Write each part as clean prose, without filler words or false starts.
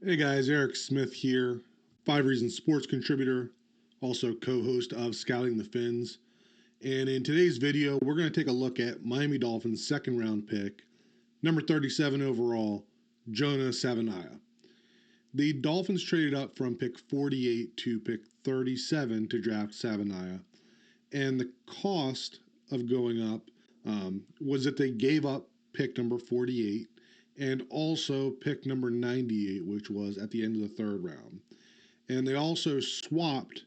Hey guys, Eric Smith here, Five Reasons Sports contributor, also co host of Scouting the Fins. And in today's video, we're going to take a look at Miami Dolphins' second round pick, number 37 overall, Jonah Savaiinaea. The Dolphins traded up from pick 48 to pick 37 to draft Savaiinaea, and the cost of going up was that they gave up pick number 48 and also pick number 98, which was at the end of the third round. And they also swapped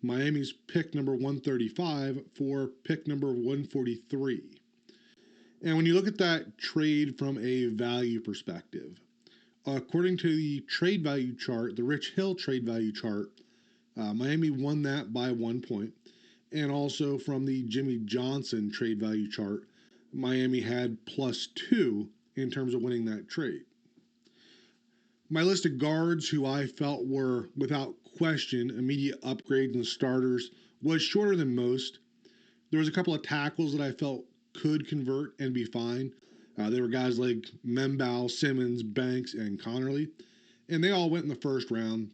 Miami's pick number 135 for pick number 143. And when you look at that trade from a value perspective, according to the trade value chart, the Rich Hill trade value chart, Miami won that by 1 point. And also from the Jimmy Johnson trade value chart, Miami had +2 in terms of winning that trade. My list of guards who I felt were, without question, immediate upgrades and starters was shorter than most. There was a couple of tackles that I felt could convert and be fine. They were guys like Membao, Simmons, Banks, and Connerly, and they all went in the first round.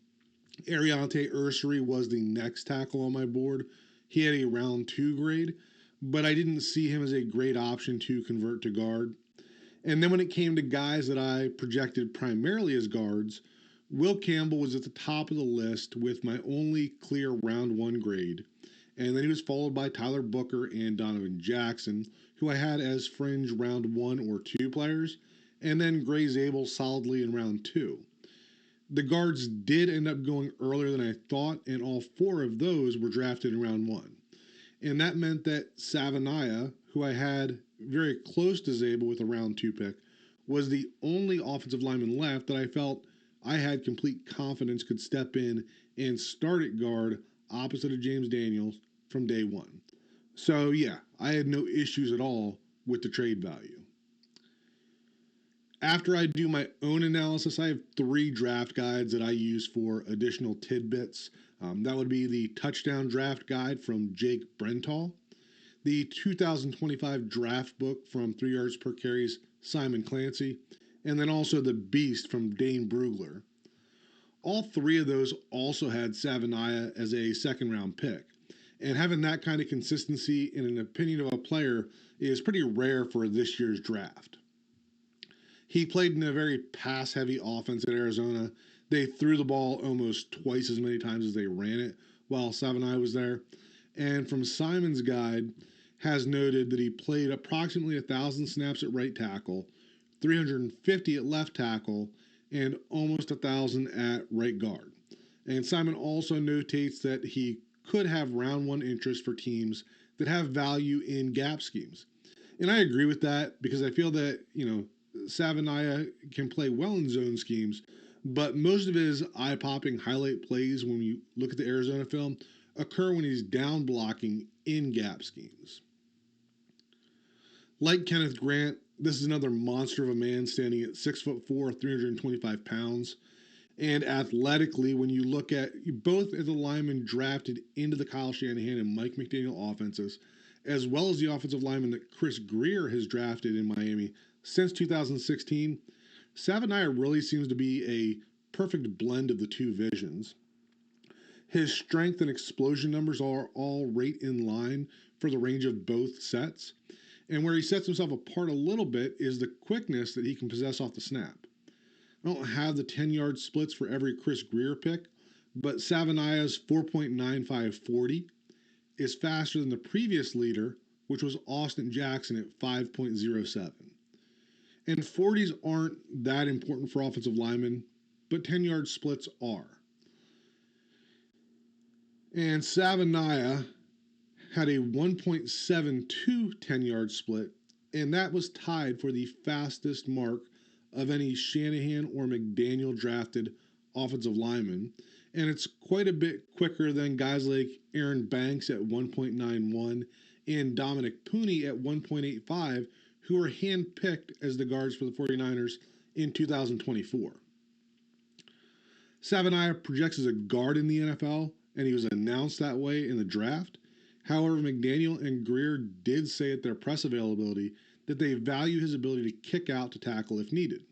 Ariante Ursary was the next tackle on my board. He had a round 2 grade, but I didn't see him as a great option to convert to guard. And then when it came to guys that I projected primarily as guards, Will Campbell was at the top of the list with my only clear round 1 grade. And then he was followed by Tyler Booker and Donovan Jackson, who I had as fringe round 1 or 2 players, and then Gray Zabel solidly in round 2. The guards did end up going earlier than I thought, and all 4 of those were drafted in round 1. And that meant that Savaiinaea, who I had very close to Zabel with a round 2 pick, was the only offensive lineman left that I felt I had complete confidence could step in and start at guard opposite of James Daniels from day 1. So yeah, I had no issues at all with the trade value. After I do my own analysis, I have 3 draft guides that I use for additional tidbits. That would be the touchdown draft guide from Jake Brental, the 2025 draft book from 3 Yards Per Carry's Simon Clancy, and then also the Beast from Dane Brugler. All 3 of those also had Savaiinaea as a second round pick. And having that kind of consistency in an opinion of a player is pretty rare for this year's draft. He played in a very pass-heavy offense at Arizona. They threw the ball almost twice as many times as they ran it while Savaiinaea was there. And from Simon's guide, has noted that he played approximately 1,000 snaps at right tackle, 350 at left tackle, and almost 1,000 at right guard. And Simon also notates that he could have round 1 interest for teams that have value in gap schemes. And I agree with that because I feel that, Savaiinaea can play well in zone schemes, but most of his eye-popping highlight plays when you look at the Arizona film occur when he's down blocking in gap schemes. Like Kenneth Grant, this is another monster of a man standing at 6'4", 325 pounds. And athletically, when you look at both as the linemen drafted into the Kyle Shanahan and Mike McDaniel offenses, as well as the offensive lineman that Chris Grier has drafted in Miami since 2016, Savaiinaea really seems to be a perfect blend of the 2 visions. His strength and explosion numbers are all right in line for the range of both sets. And where he sets himself apart a little bit is the quickness that he can possess off the snap. I don't have the 10-yard splits for every Chris Grier pick, but Savaiinaea's 4.95 40 is faster than the previous leader, which was Austin Jackson at 5.07. And 40s aren't that important for offensive linemen, but 10-yard splits are. And Savaiinaea had a 1.72 10-yard split, and that was tied for the fastest mark of any Shanahan or McDaniel drafted offensive lineman. And it's quite a bit quicker than guys like Aaron Banks at 1.91 and Dominic Pooney at 1.85, who were handpicked as the guards for the 49ers in 2024. Savaiinaea projects as a guard in the NFL, and he was announced that way in the draft. However, McDaniel and Grier did say at their press availability that they value his ability to kick out to tackle if needed.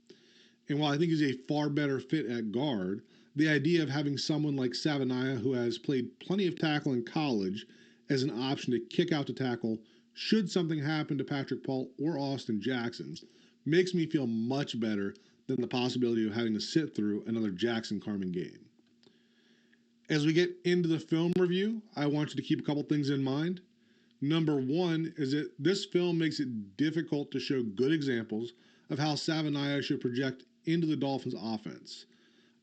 And while I think he's a far better fit at guard, the idea of having someone like Savaiinaea, who has played plenty of tackle in college, as an option to kick out to tackle should something happen to Patrick Paul or Austin Jackson makes me feel much better than the possibility of having to sit through another Jackson Carman game. As we get into the film review, I want you to keep a couple things in mind. Number one is that this film makes it difficult to show good examples of how Savaiinaea should project into the Dolphins' offense.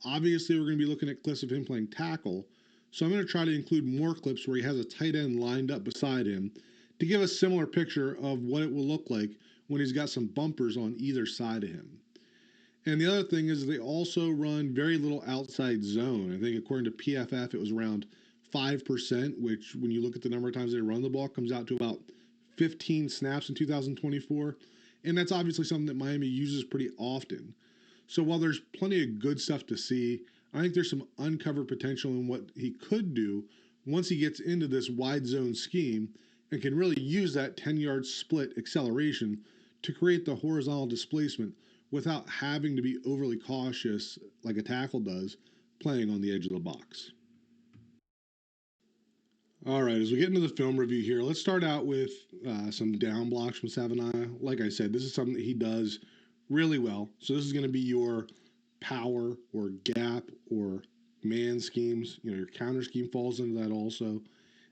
Obviously, we're going to be looking at clips of him playing tackle, so I'm going to try to include more clips where he has a tight end lined up beside him to give a similar picture of what it will look like when he's got some bumpers on either side of him. And the other thing is they also run very little outside zone. I think according to PFF, it was around 5%, which when you look at the number of times they run the ball, comes out to about 15 snaps in 2024. And that's obviously something that Miami uses pretty often. So while there's plenty of good stuff to see, I think there's some uncovered potential in what he could do once he gets into this wide zone scheme and can really use that 10-yard split acceleration to create the horizontal displacement without having to be overly cautious like a tackle does playing on the edge of the box. All right, as we get into the film review here, let's start out with some down blocks from Savaiinaea. Like I said, this is something that he does really well. So this is going to be your power or gap or man schemes. Your counter scheme falls into that also.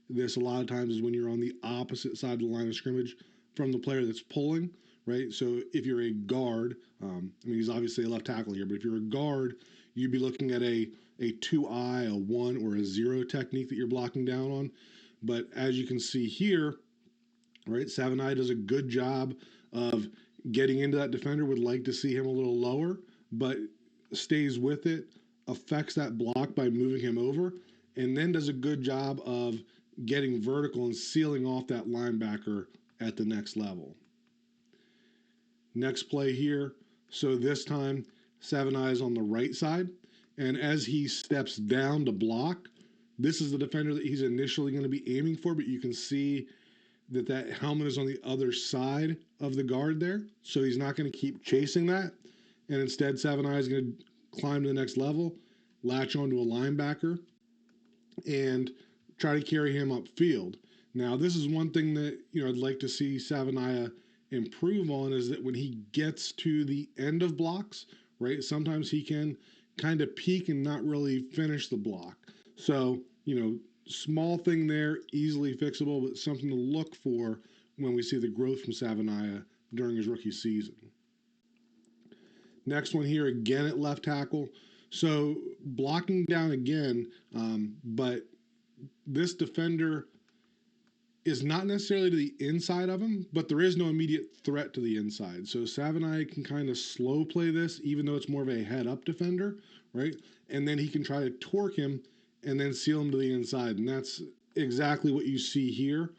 This a lot of times is when you're on the opposite side of the line of scrimmage from the player that's pulling, right? So if you're a guard, he's obviously a left tackle here, but if you're a guard, you'd be looking at a 2-eye, a 1, or a 0 technique that you're blocking down on. But as you can see here, right, Savaiinaea does a good job of getting into that defender. Would like to see him a little lower, but stays with it, affects that block by moving him over, and then does a good job of getting vertical and sealing off that linebacker at the next level. Next play here. So this time, Savaiinaea is on the right side, and as he steps down to block, this is the defender that he's initially going to be aiming for, but you can see that helmet is on the other side of the guard there, so he's not going to keep chasing that, and instead Savaiinaea is going to climb to the next level, latch onto a linebacker, and try to carry him upfield. Now, this is one thing that I'd like to see Savaiinaea improve on, is that when he gets to the end of blocks, right, sometimes he can kind of peak and not really finish the block. So, small thing there, easily fixable, but something to look for when we see the growth from Savaiinaea during his rookie season. Next one here, again at left tackle. So blocking down again, but this defender is not necessarily to the inside of him, but there is no immediate threat to the inside. So Savaiinaea can kind of slow play this, even though it's more of a head-up defender, right? And then he can try to torque him and then seal him to the inside. And that's exactly what you see here.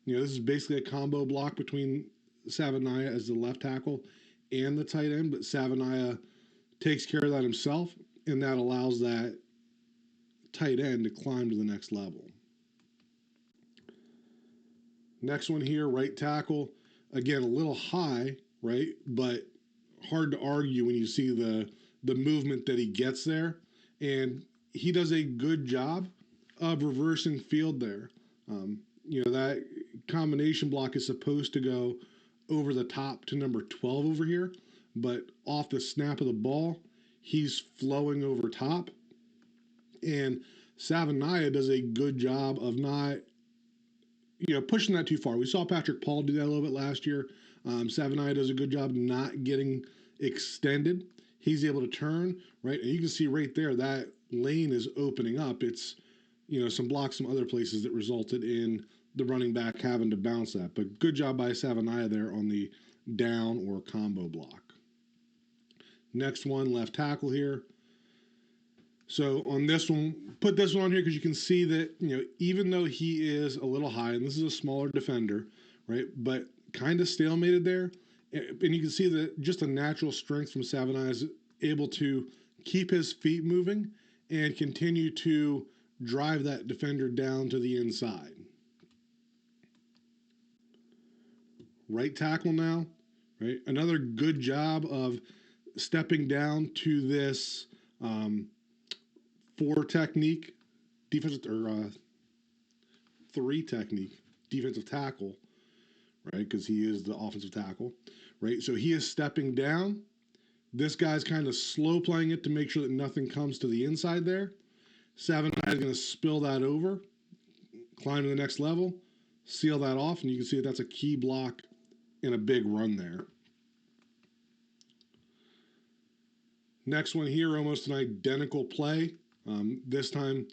This is basically a combo block between Savaiinaea as the left tackle and the tight end, but Savaiinaea takes care of that himself, and that allows that tight end to climb to the next level. Next one here, right tackle. Again, a little high, right? But hard to argue when you see the movement that he gets there. And he does a good job of reversing field there. That combination block is supposed to go over the top to number 12 over here, but off the snap of the ball, he's flowing over top. And Savaiinaea does a good job of not pushing that too far. We saw Patrick Paul do that a little bit last year. Savaiinaea does a good job not getting extended. He's able to turn, right? And you can see right there that lane is opening up. It's, some blocks from other places that resulted in the running back having to bounce that. But good job by Savaiinaea there on the down or combo block. Next one, left tackle here. So on this one, put this one on here because you can see that, even though he is a little high, and this is a smaller defender, right, but kind of stalemated there, and you can see that just a natural strength from Savaiinaea is able to keep his feet moving and continue to drive that defender down to the inside. Right tackle now, right, another good job of stepping down to this four technique defensive or three technique defensive tackle, right? Because he is the offensive tackle, right? So he is stepping down. This guy's kind of slow playing it to make sure that nothing comes to the inside there. Savaiinaea is going to spill that over, climb to the next level, seal that off, and you can see that that's a key block in a big run there. Next one here, almost an identical play. This time,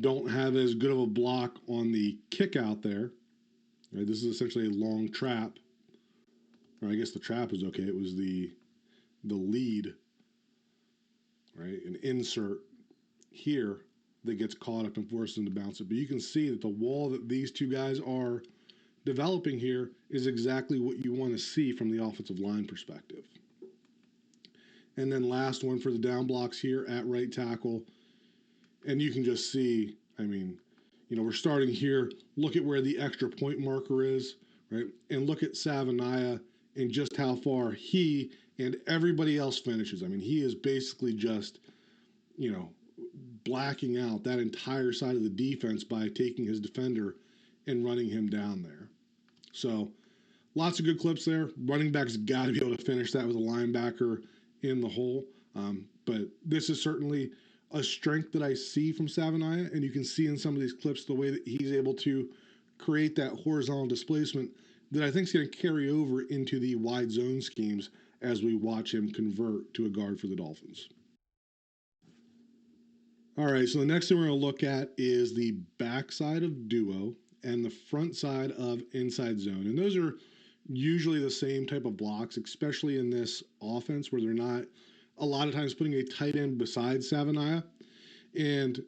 don't have as good of a block on the kick out there. Right, this is essentially a long trap. Or I guess the trap was okay. It was the lead, right? An insert here that gets caught up and forced them to bounce it. But you can see that the wall that these two guys are developing here is exactly what you want to see from the offensive line perspective. And then last one for the down blocks here at right tackle. And you can just see, I mean, we're starting here. Look at where the extra point marker is, right? And look at Savaiinaea and just how far he and everybody else finishes. I mean, he is basically just, blacking out that entire side of the defense by taking his defender and running him down there. So lots of good clips there. Running back's got to be able to finish that with a linebacker in the hole. But this is certainly a strength that I see from Savaiinaea, and you can see in some of these clips the way that he's able to create that horizontal displacement that I think is going to carry over into the wide zone schemes as we watch him convert to a guard for the Dolphins. All right, so the next thing we're going to look at is the backside of duo and the front side of inside zone. And those are usually the same type of blocks, especially in this offense where they're not a lot of times putting a tight end beside Savaiinaea. And,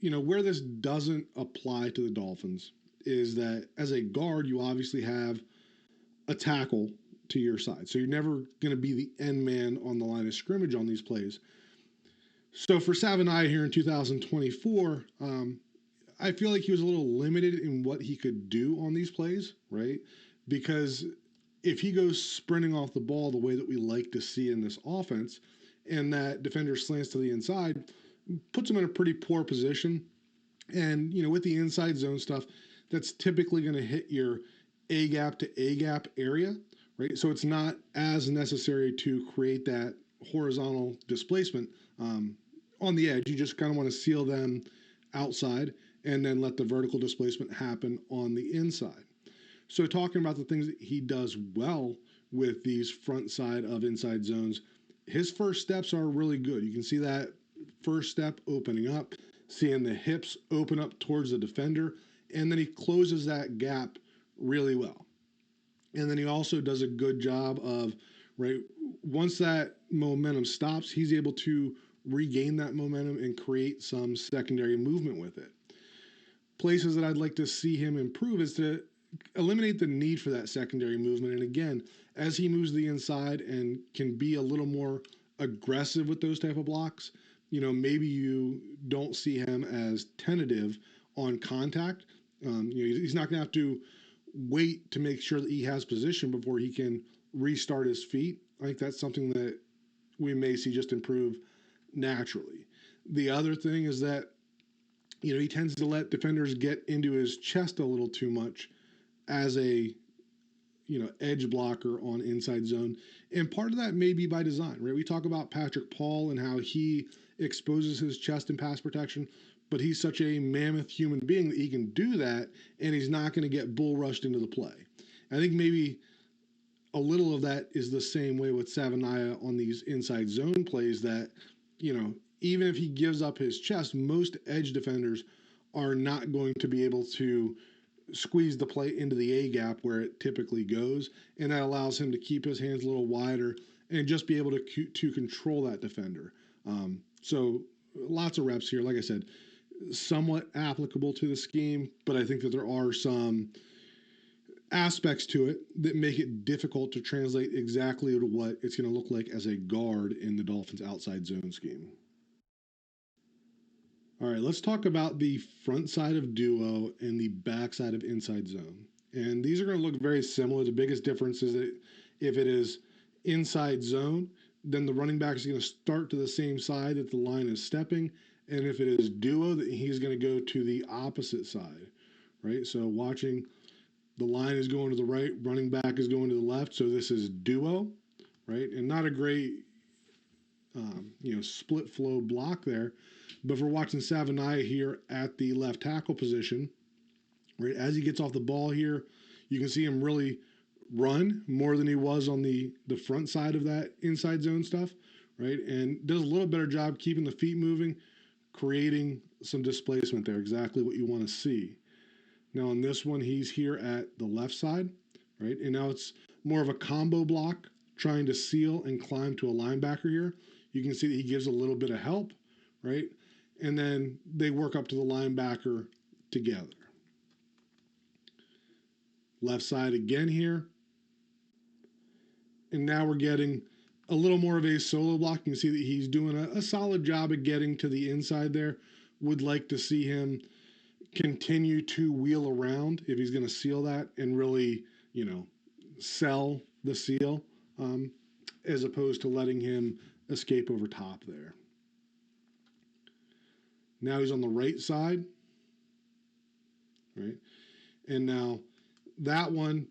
where this doesn't apply to the Dolphins is that as a guard, you obviously have a tackle to your side. So you're never going to be the end man on the line of scrimmage on these plays. So for Savaiinaea here in 2024, I feel like he was a little limited in what he could do on these plays, right? Because if he goes sprinting off the ball the way that we like to see in this offense, and that defender slants to the inside, puts him in a pretty poor position. And, with the inside zone stuff, that's typically going to hit your A-gap to A-gap area, right? So it's not as necessary to create that horizontal displacement on the edge. You just kind of want to seal them outside and then let the vertical displacement happen on the inside. So talking about the things that he does well with these front side of inside zones, his first steps are really good. You can see that first step opening up, seeing the hips open up towards the defender, and then he closes that gap really well. And then he also does a good job of, right, once that momentum stops, he's able to regain that momentum and create some secondary movement with it. Places that I'd like to see him improve is to eliminate the need for that secondary movement. And again, as he moves the inside and can be a little more aggressive with those type of blocks, maybe you don't see him as tentative on contact. He's not going to have to wait to make sure that he has position before he can restart his feet. I think that's something that we may see just improve naturally. The other thing is that, he tends to let defenders get into his chest a little too much as a, edge blocker on inside zone. And part of that may be by design, right? We talk about Patrick Paul and how he exposes his chest in pass protection, but he's such a mammoth human being that he can do that, and he's not going to get bull rushed into the play. I think maybe a little of that is the same way with Savaiinaea on these inside zone plays that, even if he gives up his chest, most edge defenders are not going to be able to squeeze the play into the A gap where it typically goes, and that allows him to keep his hands a little wider and just be able to control that defender. So lots of reps here. Like I said, somewhat applicable to the scheme, but I think that there are some aspects to it that make it difficult to translate exactly to what it's going to look like as a guard in the Dolphins' outside zone scheme. All right, let's talk about the front side of duo and the back side of inside zone. And these are going to look very similar. The biggest difference is that if it is inside zone, then the running back is going to start to the same side that the line is stepping. And if it is duo, he's going to go to the opposite side, right? So watching the line is going to the right, running back is going to the left. So this is duo, right? And not a great, split flow block there. But if we're watching Savaiinaea here at the left tackle position, right, as he gets off the ball here, you can see him really run more than he was on the front side of that inside zone stuff, right? And does a little better job keeping the feet moving, creating some displacement there, exactly what you want to see. Now on this one, he's here at the left side, right? And now it's more of a combo block, trying to seal and climb to a linebacker here. You can see that he gives a little bit of help, right? And then they work up to the linebacker together. Left side again here. And now we're getting a little more of a solo block. You can see that he's doing a solid job of getting to the inside there. Would like to see him continue to wheel around if he's going to seal that and really, sell the seal, as opposed to letting him escape over top there. Now he's on the right side, right? And now that one,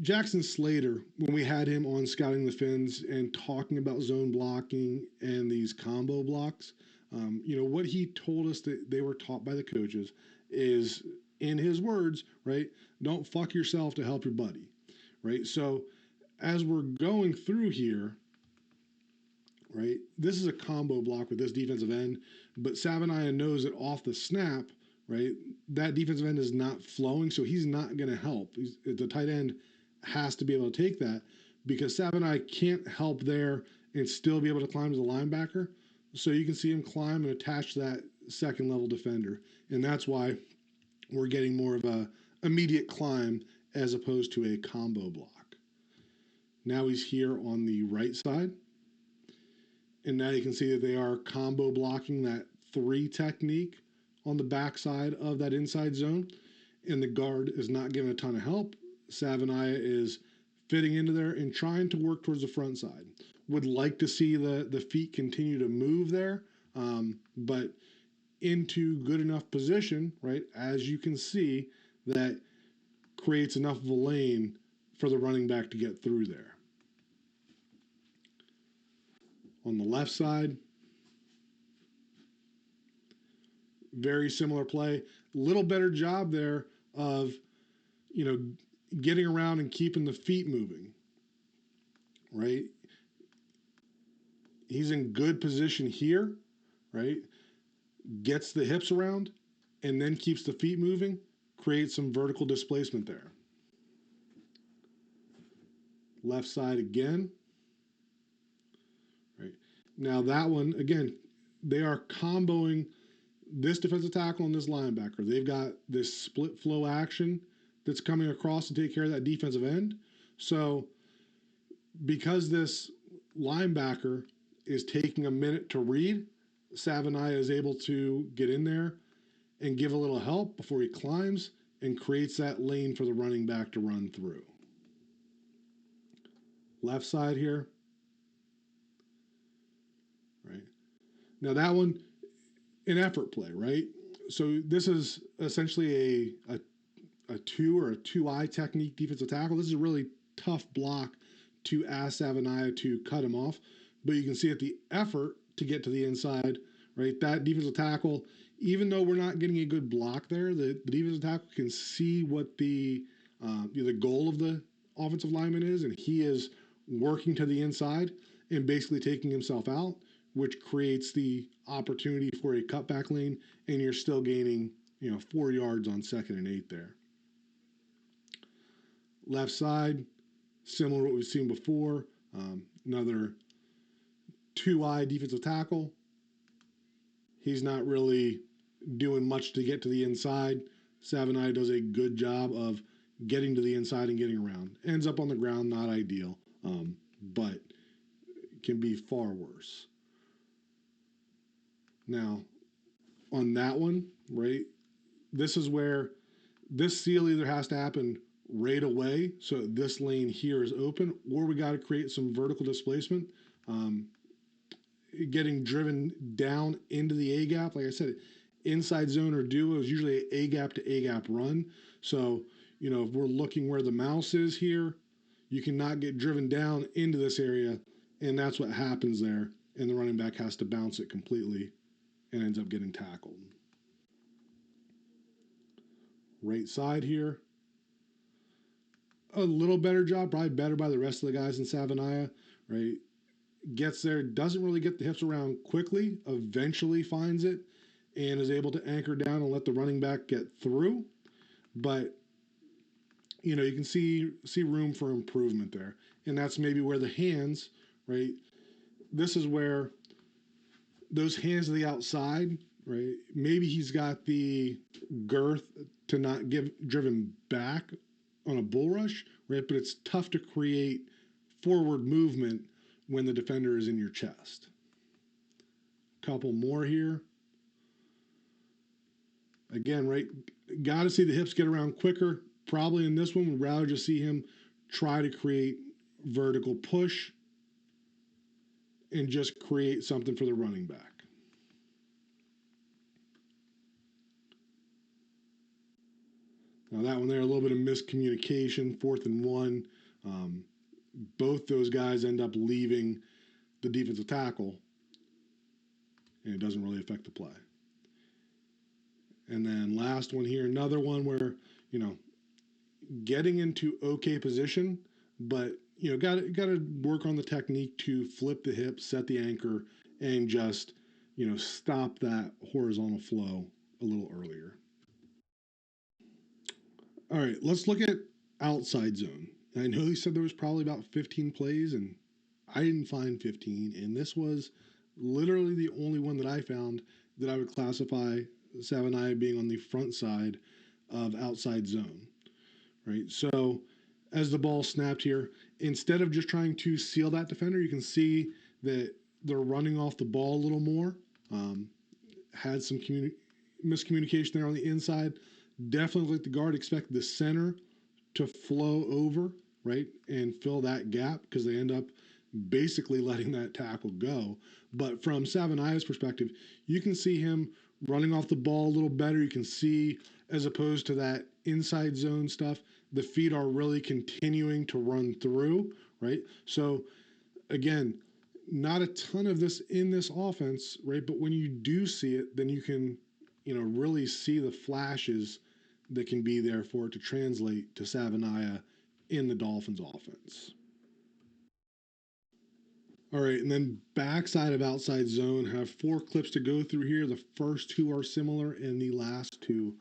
Jackson Slater, when we had him on Scouting the Fins and talking about zone blocking and these combo blocks, what he told us that they were taught by the coaches is, in his words, right, don't fuck yourself to help your buddy, right? So as we're going through here, right, this is a combo block with this defensive end, but Savaiinaea knows that off the snap, right, that defensive end is not flowing, so he's not going to help. The tight end has to be able to take that because Savaiinaea can't help there and still be able to climb as a linebacker. So you can see him climb and attach that second level defender. And that's why we're getting more of a immediate climb as opposed to a combo block. Now he's here on the right side. And now you can see that they are combo blocking that 3 technique on the backside of that inside zone. And the guard is not giving a ton of help. Savaiinaea is fitting into there and trying to work towards the front side. Would like to see the feet continue to move there, but into good enough position, right, as you can see, that creates enough of a lane for the running back to get through there. On the left side, very similar play. Little better job there of, getting around and keeping the feet moving, right? He's in good position here, right? Gets the hips around and then keeps the feet moving, creates some vertical displacement there. Left side again, right? Now that one, again, they are comboing this defensive tackle and this linebacker. They've got this split flow action that's coming across to take care of that defensive end. So because this linebacker is taking a minute to read, Savaiinaea is able to get in there and give a little help before he climbs and creates that lane for the running back to run through. Left side here, right? Now that one, an effort play, right? So this is essentially a 2 or a 2-eye technique defensive tackle. This is a really tough block to ask Savaiinaea to cut him off, but you can see at the effort to get to the inside, right? That defensive tackle, even though we're not getting a good block there, the defensive tackle can see what the goal of the offensive lineman is, and he is working to the inside and basically taking himself out, which creates the opportunity for a cutback lane, and you're still gaining 4 yards on 2nd and 8 there. Left side, similar to what we've seen before, another 2-eye defensive tackle. He's not really doing much to get to the inside. Savaiinaea does a good job of getting to the inside and getting around. Ends up on the ground, not ideal, but can be far worse. Now, on that one, right, this is where this seal either has to happen right away. So this lane here is open, or we got to create some vertical displacement. Um, Getting driven down into the A gap, like I said, inside zone or duo is usually an A gap to A gap run. So, if we're looking where the mouse is here, you cannot get driven down into this area, and that's what happens there. And the running back has to bounce it completely and ends up getting tackled. Right side here, a little better job, probably better by the rest of the guys in Savaiinaea, right? Gets there, doesn't really get the hips around quickly, eventually finds it, and is able to anchor down and let the running back get through. But you can see room for improvement there, and that's maybe where the hands, right? This is where those hands to the outside, right? Maybe he's got the girth to not get driven back on a bull rush, right? But it's tough to create forward movement when the defender is in your chest. Couple more here. Again, right? Got to see the hips get around quicker. Probably in this one, we'd rather just see him try to create vertical push and just create something for the running back. Now that one there, a little bit of miscommunication, 4th and 1. Both those guys end up leaving the defensive tackle, and it doesn't really affect the play. And then last one here, another one where, getting into okay position, but, got to work on the technique to flip the hip, set the anchor, and just, stop that horizontal flow a little earlier. All right, let's look at outside zone. I know he said there was probably about 15 plays, and I didn't find 15, and this was literally the only one that I found that I would classify Savaiinaea being on the front side of outside zone, right? So as the ball snapped here, instead of just trying to seal that defender, you can see that they're running off the ball a little more. Had some miscommunication there on the inside. Definitely like the guard expected the center to flow over, right, and fill that gap because they end up basically letting that tackle go. But from Savaiinaea's perspective, you can see him running off the ball a little better. You can see, as opposed to that inside zone stuff, the feet are really continuing to run through, right? So, again, not a ton of this in this offense, right? But when you do see it, then you can, really see the flashes that can be there for it to translate to Savaiinaea in the Dolphins offense. All right, and then backside of outside zone, have 4 clips to go through here. The first 2 are similar, and the last 2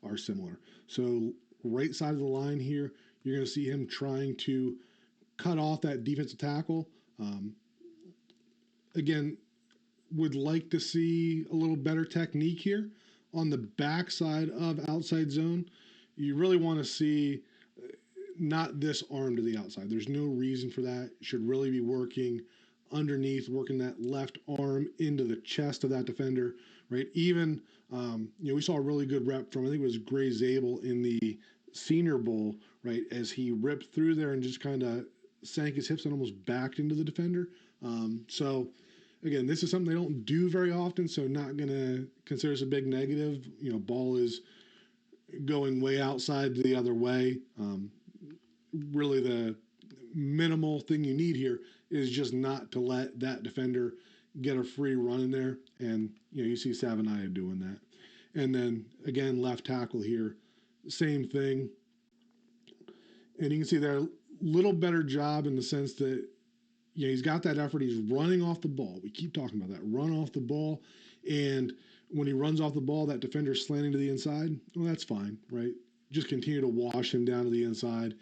are similar. So right side of the line here, you're going to see him trying to cut off that defensive tackle. Again, would like to see a little better technique here. On the backside of outside zone, you really want to see not this arm to the outside. There's no reason for that. You should really be working underneath, working that left arm into the chest of that defender, right? Even, we saw a really good rep from, I think it was Gray Zabel in the Senior Bowl, right? As he ripped through there and just kind of sank his hips and almost backed into the defender. So, again, this is something they don't do very often, so not going to consider this a big negative. Ball is going way outside the other way. Really, the minimal thing you need here is just not to let that defender get a free run in there. And, you see Savaiinaea doing that. And then, again, left tackle here, same thing. And you can see there, a little better job in the sense that, he's got that effort. He's running off the ball. We keep talking about that. Run off the ball. And when he runs off the ball, that defender's slanting to the inside. Well, that's fine, right? Just continue to wash him down to the inside.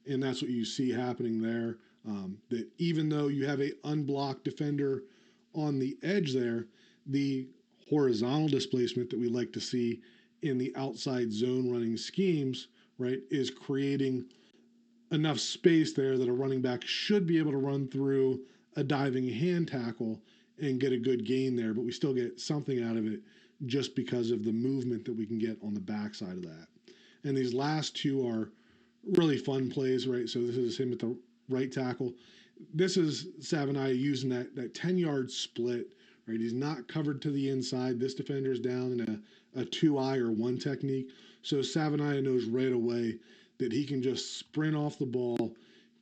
And that's what you see happening there. That even though you have a unblocked defender on the edge there, the horizontal displacement that we like to see in the outside zone running schemes, right, is creating enough space there that a running back should be able to run through a diving hand tackle and get a good gain there, but we still get something out of it just because of the movement that we can get on the backside of that. And these last 2 are really fun plays, right? So this is him at the right tackle. This is Savaiinaea using that 10-yard split, right? He's not covered to the inside. This defender is down in a two-eye or one technique. So Savaiinaea knows right away that he can just sprint off the ball,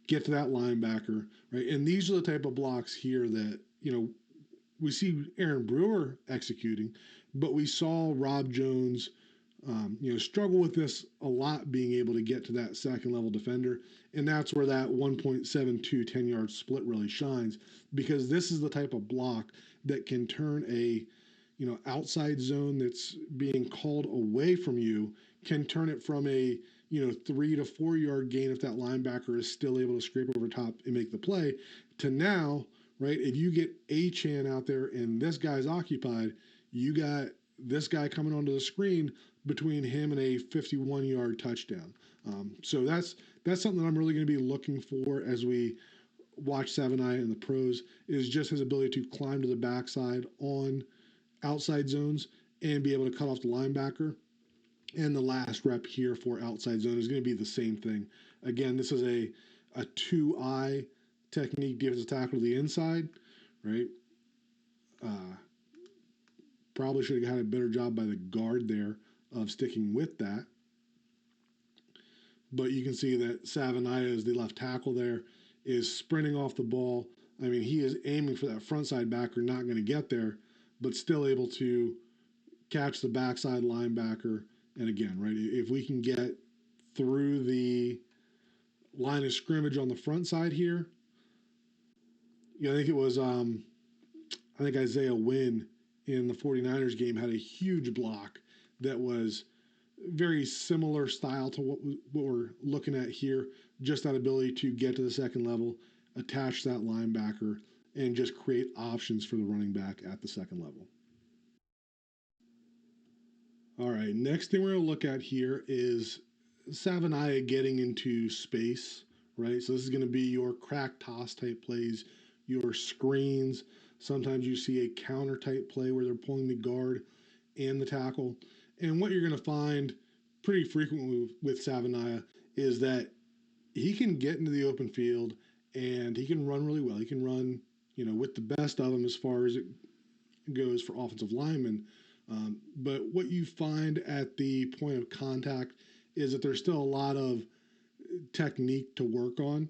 get to that linebacker, right? And these are the type of blocks here that, we see Aaron Brewer executing, but we saw Rob Jones, struggle with this a lot, being able to get to that second level defender. And that's where that 1.72 10-yard split really shines, because this is the type of block that can turn a, outside zone that's being called away from you, can turn it from a, 3 to 4 yard gain if that linebacker is still able to scrape over top and make the play, to now, right? If you get A-Chan out there and this guy's occupied, you got this guy coming onto the screen between him and a 51-yard touchdown. So that's something that I'm really going to be looking for as we watch Savaiinaea in the pros, is just his ability to climb to the backside on outside zones and be able to cut off the linebacker. And the last rep here for outside zone is going to be the same thing. Again, this is a two-eye technique, defensive tackle to the inside, right? Uh, Probably should have had a better job by the guard there of sticking with that. But you can see that Savaiinaea, as the left tackle there, is sprinting off the ball. I mean, he is aiming for that front side backer, not going to get there, but still able to catch the backside linebacker. And again, right, if we can get through the line of scrimmage on the front side here, I think it was, I think Isaiah Wynn in the 49ers game had a huge block that was very similar style to what we're looking at here. Just that ability to get to the second level, attach that linebacker, and just create options for the running back at the second level. All right, next thing we're going to look at here is Savaiinaea getting into space, right? So this is going to be your crack toss type plays, your screens. Sometimes you see a counter type play where they're pulling the guard and the tackle. And what you're going to find pretty frequently with Savaiinaea is that he can get into the open field and he can run really well. He can run, with the best of them as far as it goes for offensive linemen. But what you find at the point of contact is that there's still a lot of technique to work on.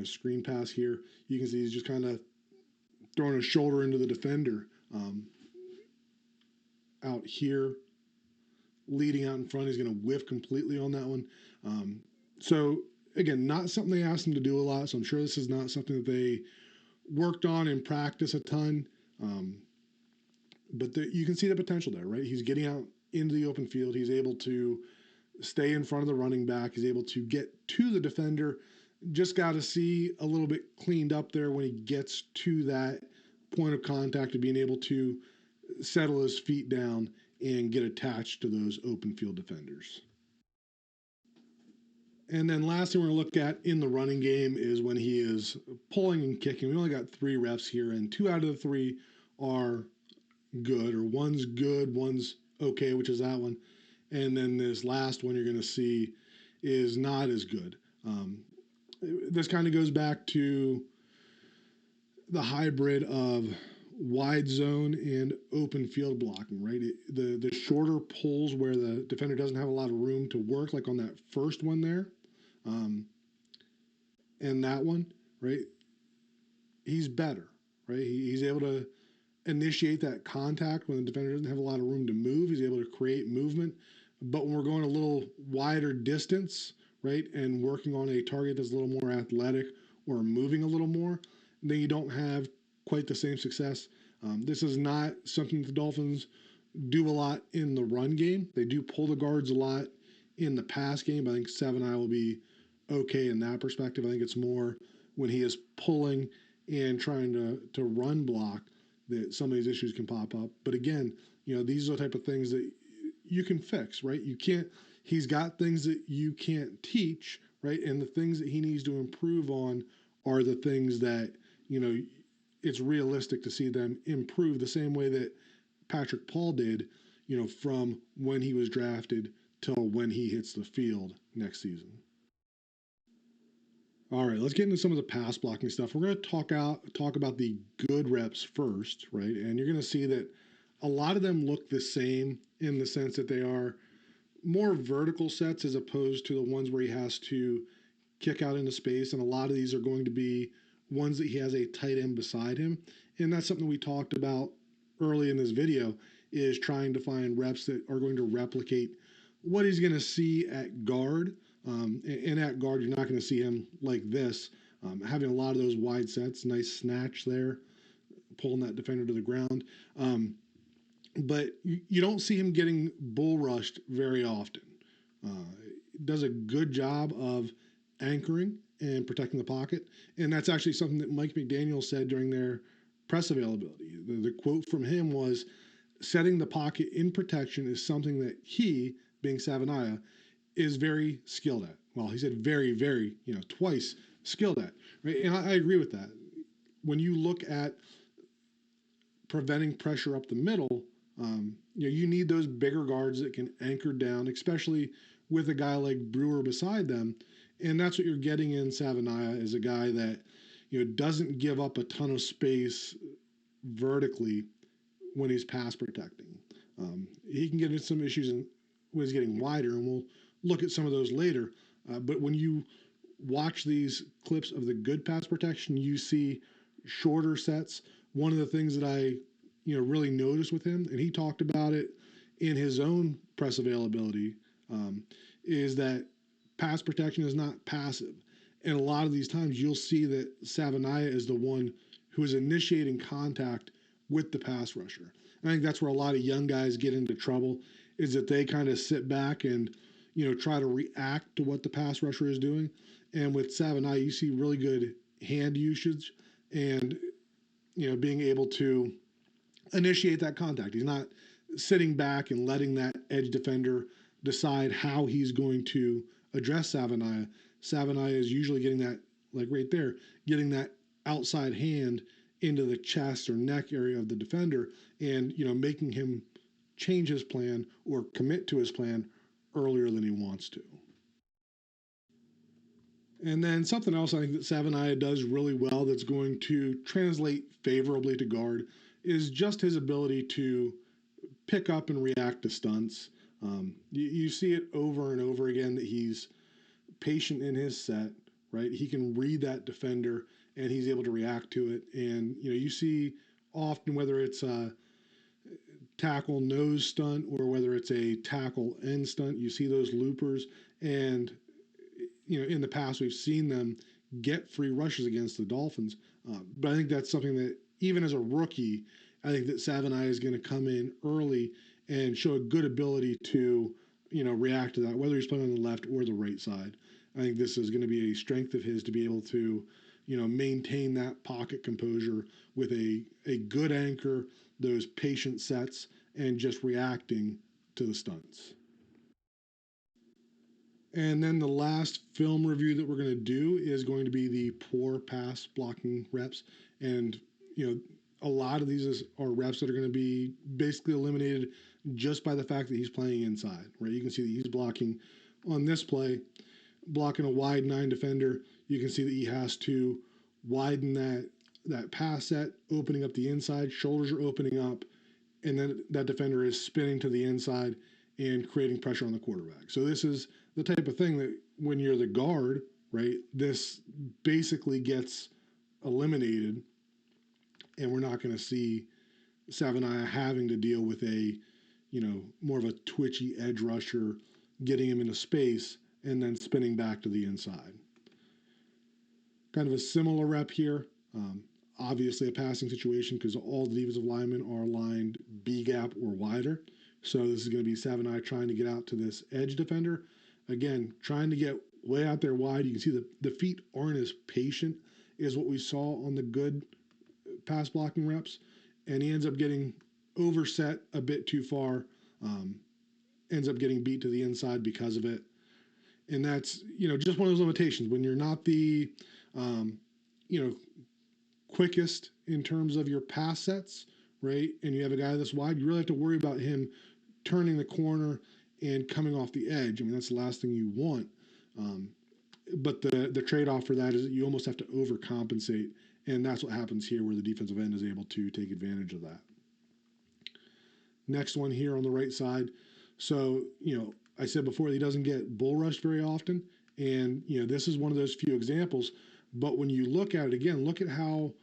Screen pass here. You can see he's just kind of throwing a shoulder into the defender. Out here, leading out in front, he's going to whiff completely on that one. So again, not something they asked him to do a lot. So I'm sure this is not something that they worked on in practice a ton. But you can see the potential there, right? He's getting out into the open field. He's able to stay in front of the running back. He's able to get to the defender. Just got to see a little bit cleaned up there when he gets to that point of contact of being able to settle his feet down and get attached to those open field defenders. And then last thing we're going to look at in the running game is when he is pulling and kicking. We only got 3 reps here, and 2 out of the 3 are good, or one's good, one's okay, which is that one. And then this last one you're going to see is not as good. This kind of goes back to the hybrid of wide zone and open field blocking, right? The shorter pulls where the defender doesn't have a lot of room to work, like on that first one there, and that one, right? He's better, right? He's able to initiate that contact when the defender doesn't have a lot of room to move. He's able to create movement. But when we're going a little wider distance, right, and working on a target that's a little more athletic or moving a little more, then you don't have quite the same success. This is not something the Dolphins do a lot in the run game. They do pull the guards a lot in the pass game. I think Savaiinaea will be okay in that perspective. I think it's more when he is pulling and trying to run block that some of these issues can pop up. But again, these are the type of things that you can fix, right? He's got things that you can't teach, right? And the things that he needs to improve on are the things that, it's realistic to see them improve the same way that Patrick Paul did, from when he was drafted till when he hits the field next season. All right, let's get into some of the pass blocking stuff. We're going to talk about the good reps first, right? And you're going to see that a lot of them look the same in the sense that they are more vertical sets as opposed to the ones where he has to kick out into space. And a lot of these are going to be ones that he has a tight end beside him. And that's something we talked about early in this video, is trying to find reps that are going to replicate what he's going to see at guard. And at guard, you're not going to see him like this, having a lot of those wide sets, nice snatch there, pulling that defender to the ground. But you don't see him getting bull rushed very often. Does a good job of anchoring and protecting the pocket. And that's actually something that Mike McDaniel said during their press availability. The quote from him was, setting the pocket in protection is something that he, being Savaiinaea, is very skilled at. Well, he said very, very, twice skilled at. Right? And I agree with that. When you look at preventing pressure up the middle, you need those bigger guards that can anchor down, especially with a guy like Brewer beside them. And that's what you're getting in Savaiinaea, is a guy that doesn't give up a ton of space vertically when he's pass protecting. He can get into some issues when he's getting wider, and we'll look at some of those later. But when you watch these clips of the good pass protection, you see shorter sets. One of the things that I really noticed with him, and he talked about it in his own press availability, is that pass protection is not passive. And a lot of these times you'll see that Savaiinaea is the one who is initiating contact with the pass rusher. And I think that's where a lot of young guys get into trouble, is that they kind of sit back and try to react to what the pass rusher is doing. And with Savaiinaea, you see really good hand usage and being able to initiate that contact. He's not sitting back and letting that edge defender decide how he's going to address Savaiinaea. Savaiinaea is usually getting that, like right there, getting that outside hand into the chest or neck area of the defender, and making him change his plan or commit to his plan earlier than he wants to. And then something else I think that Savaiinaea does really well that's going to translate favorably to guard is just his ability to pick up and react to stunts. You see it over and over again that he's patient in his set, right? He can read that defender and he's able to react to it. And, you see often, whether it's a tackle nose stunt or whether it's a tackle end stunt, you see those loopers. And, in the past, we've seen them get free rushes against the Dolphins. But I think that's something that, even as a rookie, I think that Savaiinaea is going to come in early and show a good ability to, react to that, whether he's playing on the left or the right side. I think this is going to be a strength of his to be able to, maintain that pocket composure with a good anchor, those patient sets, and just reacting to the stunts. And then the last film review that we're going to do is going to be the poor pass blocking reps. And, a lot of these are reps that are going to be basically eliminated just by the fact that he's playing inside, right? You can see that he's blocking on this play, blocking a wide 9 defender. You can see that he has to widen that pass set, opening up the inside, shoulders are opening up, and then that defender is spinning to the inside and creating pressure on the quarterback. So this is the type of thing that when you're the guard, right, this basically gets eliminated, and we're not going to see Savaiinaea having to deal with a, more of a twitchy edge rusher, getting him into space and then spinning back to the inside. Kind of a similar rep here. Obviously a passing situation because all the defensive linemen are lined B gap or wider. So this is going to be Savaiinaea trying to get out to this edge defender. Again, trying to get way out there wide. You can see the feet aren't as patient as what we saw on the good pass blocking reps. And he ends up getting overset a bit too far. Ends up getting beat to the inside because of it. And that's, just one of those limitations. When you're not the, quickest in terms of your pass sets, right? And you have a guy that's wide, you really have to worry about him turning the corner and coming off the edge. I mean, that's the last thing you want. Um, but the trade off for that is that you almost have to overcompensate, and that's what happens here, where the defensive end is able to take advantage of that. Next one here on the right side. So, I said before he doesn't get bull rushed very often, and this is one of those few examples. But when you look at it again, look at how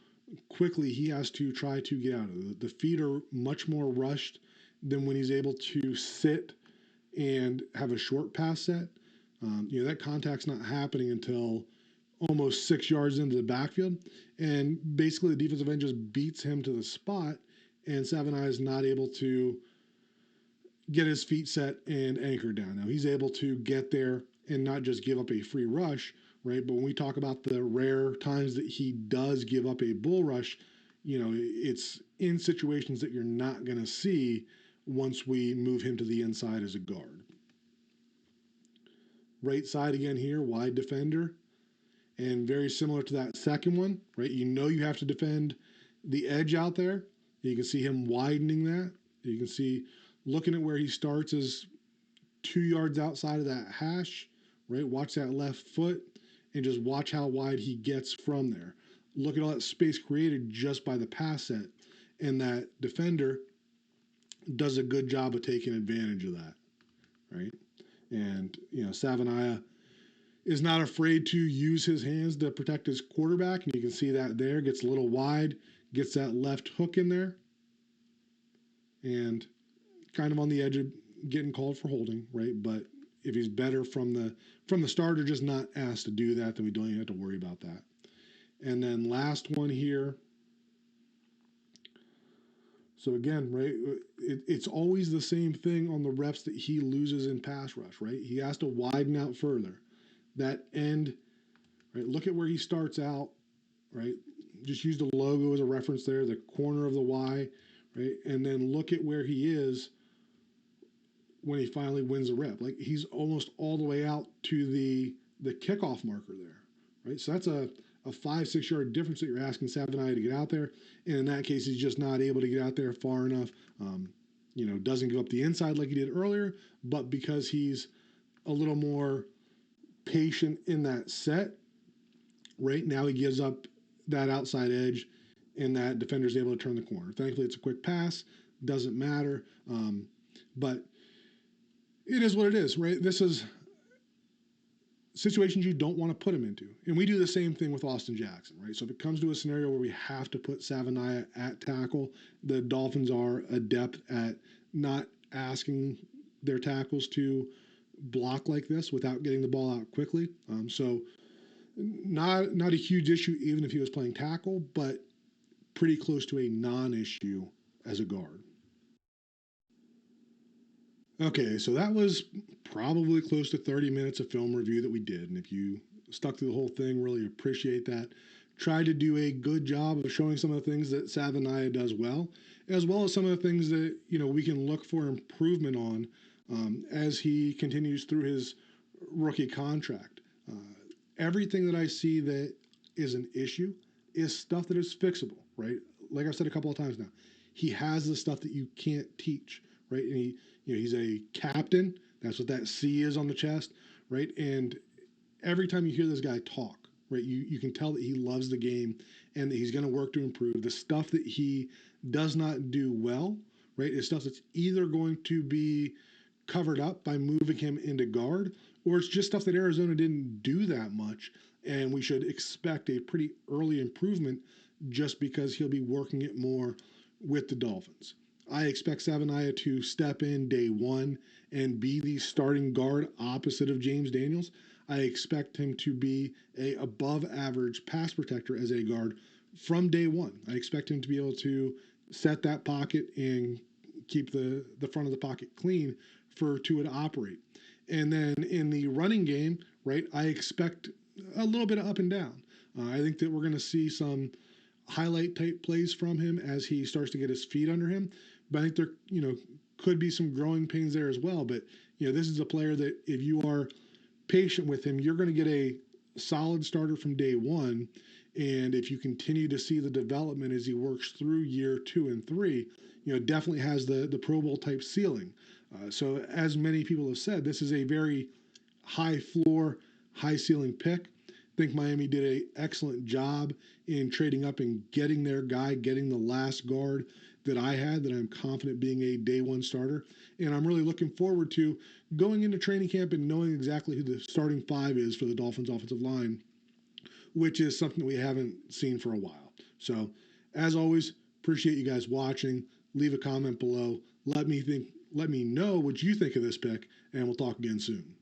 quickly he has to try to get out of it. The feet are much more rushed than when he's able to sit and have a short pass set. That contact's not happening until almost 6 yards into the backfield. And basically, the defensive end just beats him to the spot, and Savaiinaea is not able to get his feet set and anchored down. Now, he's able to get there and not just give up a free rush, right? But when we talk about the rare times that he does give up a bull rush, it's in situations that you're not going to see once we move him to the inside as a guard. Right side again here, wide defender. And very similar to that second one, right? You have to defend the edge out there. You can see him widening that. You can see, looking at where he starts is 2 yards outside of that hash, right? Watch that left foot and just watch how wide he gets from there. Look at all that space created just by the pass set. And that defender does a good job of taking advantage of that, right? And, Savaiinaea is not afraid to use his hands to protect his quarterback. And you can see that there, gets a little wide, gets that left hook in there, and kind of on the edge of getting called for holding, right? But if he's better from the start, or just not asked to do that, then we don't even have to worry about that. And then last one here. So again, right, it's always the same thing on the reps that he loses in pass rush, right? He has to widen out further. That end, right? Look at where he starts out, right? Just use the logo as a reference there, the corner of the Y, right? And then look at where he is when he finally wins a rep. Like, he's almost all the way out to the kickoff marker there, right? So that's a 5-6 yard difference that you're asking Savaiinaea to get out there. And in that case, he's just not able to get out there far enough. Doesn't go up the inside like he did earlier, but because he's a little more patient in that set, right now he gives up that outside edge, and that defender's able to turn the corner. Thankfully, it's a quick pass. Doesn't matter. But it is what it is, right? This is situations you don't want to put him into. And we do the same thing with Austin Jackson, right? So if it comes to a scenario where we have to put Savaiinaea at tackle, the Dolphins are adept at not asking their tackles to block like this without getting the ball out quickly. So not a huge issue even if he was playing tackle, but pretty close to a non-issue as a guard. Okay, so that was probably close to 30 minutes of film review that we did. And if you stuck through the whole thing, really appreciate that. Tried to do a good job of showing some of the things that Savaiinaea does well as some of the things that, we can look for improvement on as he continues through his rookie contract. Everything that I see that is an issue is stuff that is fixable, right? Like I've said a couple of times now, he has the stuff that you can't teach, right? And he's a captain. That's what that C is on the chest, right? And every time you hear this guy talk, right, you can tell that he loves the game and that he's going to work to improve. The stuff that he does not do well, right, is stuff that's either going to be covered up by moving him into guard, or it's just stuff that Arizona didn't do that much, and we should expect a pretty early improvement just because he'll be working it more with the Dolphins. I expect Savaiinaea to step in day one and be the starting guard opposite of James Daniels. I expect him to be a above average pass protector as a guard from day one. I expect him to be able to set that pocket and keep the front of the pocket clean for Tua to operate. And then in the running game, right, I expect a little bit of up and down. I think that we're going to see some highlight type plays from him as he starts to get his feet under him. But I think there, could be some growing pains there as well. But, this is a player that if you are patient with him, you're going to get a solid starter from day one. And if you continue to see the development as he works through year 2 and 3, definitely has the Pro Bowl type ceiling. So, as many people have said, this is a very high floor, high ceiling pick. I think Miami did an excellent job in trading up and getting their guy, getting the last guard that I had, that I'm confident being a day one starter. And I'm really looking forward to going into training camp and knowing exactly who the starting five is for the Dolphins offensive line, which is something that we haven't seen for a while. So, as always, appreciate you guys watching. Leave a comment below. Let me know what you think of this pick, and we'll talk again soon.